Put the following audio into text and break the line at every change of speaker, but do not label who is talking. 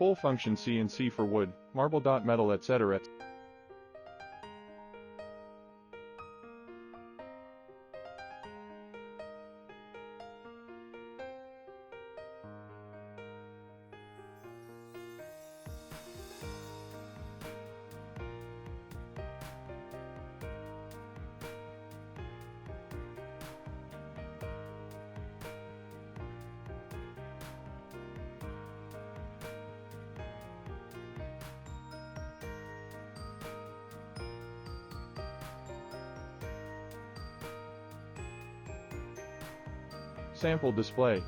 Full function CNC for wood, marble, metal, etc. Sample display.